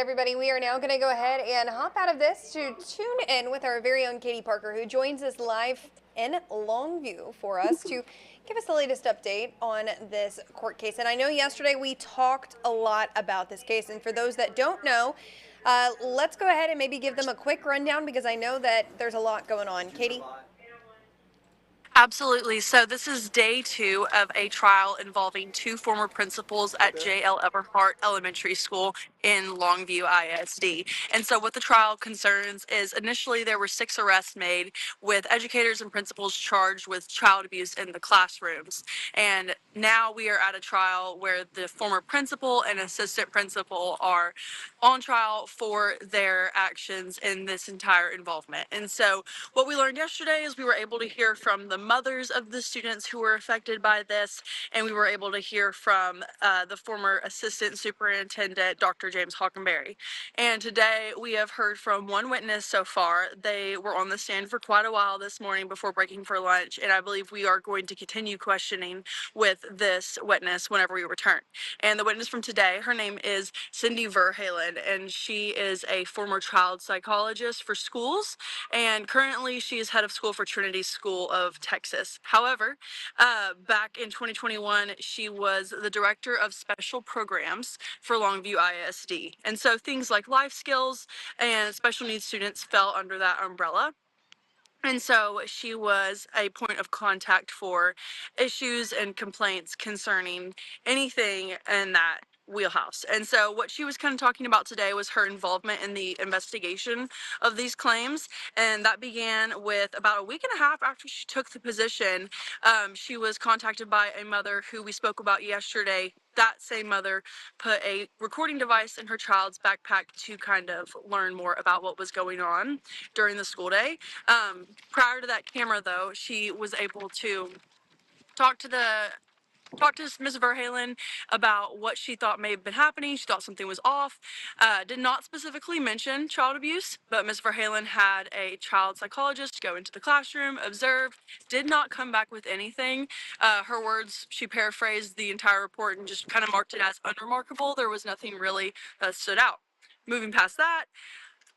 Everybody, we are now going to go ahead and hop out of this to tune in with our very own Katie Parker, who joins us live in Longview for us to give us the latest update on this court case. And I know yesterday we talked a lot about this case, and for those that don't know, let's go ahead and maybe give them a quick rundown because I know that there's a lot going on. Katie? Absolutely. So this is day 2 of a trial involving 2 former principals at J.L. Everhart Elementary School in Longview ISD. And so what the trial concerns is initially there were 6 arrests made with educators and principals charged with child abuse in the classrooms. And now we are at a trial where the former principal and assistant principal are on trial for their actions in this entire involvement. And so what we learned yesterday is we were able to hear from the mothers of the students who were affected by this, and we were able to hear from the former assistant superintendent, Dr. James Hockenberry. And today we have heard from one witness so far. They were on the stand for quite a while this morning before breaking for lunch, and I believe we are going to continue questioning with this witness whenever we return. And the witness from today, her name is Cindy Verhalen, and she is a former child psychologist for schools, and currently she is head of school for Trinity School of Texas. However, back in 2021, she was the director of special programs for Longview ISD. And so things like life skills and special needs students fell under that umbrella. And so she was a point of contact for issues and complaints concerning anything in that wheelhouse. And so what she was kind of talking about today was her involvement in the investigation of these claims. And that began with about a week and a half after she took the position. She was contacted by a mother who we spoke about yesterday. That same mother put a recording device in her child's backpack to kind of learn more about what was going on during the school day. Prior to that camera, though, she was able to talk to Ms. Verhalen about what she thought may have been happening. She thought something was off. Did not specifically mention child abuse, but Ms. Verhalen had a child psychologist go into the classroom, observe, did not come back with anything. Her words, she paraphrased the entire report and just kind of marked it as unremarkable. There was nothing really that stood out. Moving past that,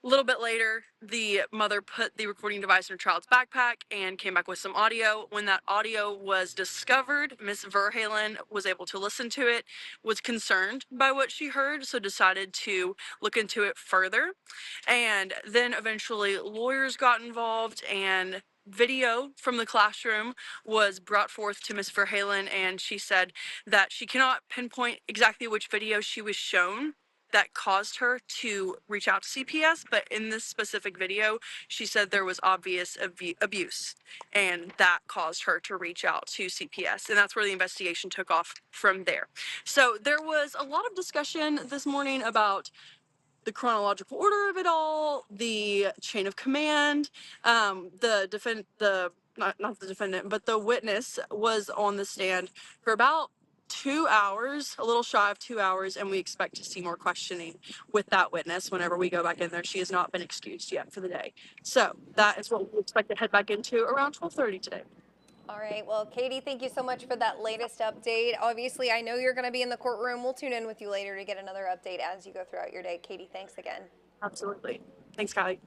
a little bit later, the mother put the recording device in her child's backpack and came back with some audio. When that audio was discovered, Miss Verhalen was able to listen to it, was concerned by what she heard, so decided to look into it further. And then eventually lawyers got involved, and video from the classroom was brought forth to Miss Verhalen, and she said that she cannot pinpoint exactly which video she was shown that caused her to reach out to CPS, but in this specific video, she said there was obvious abuse, and that caused her to reach out to CPS, and that's where the investigation took off from there. So there was a lot of discussion this morning about the chronological order of it all, the chain of command. Not the defendant, but the witness was on the stand for about 2 hours, a little shy of 2 hours, and we expect to see more questioning with that witness whenever we go back in there. She has not been excused yet for the day. So that is what we expect to head back into around 12:30 today. All right. Well, Katie, thank you so much for that latest update. Obviously, I know you're going to be in the courtroom. We'll tune in with you later to get another update as you go throughout your day. Katie, thanks again. Absolutely. Thanks, Kylie.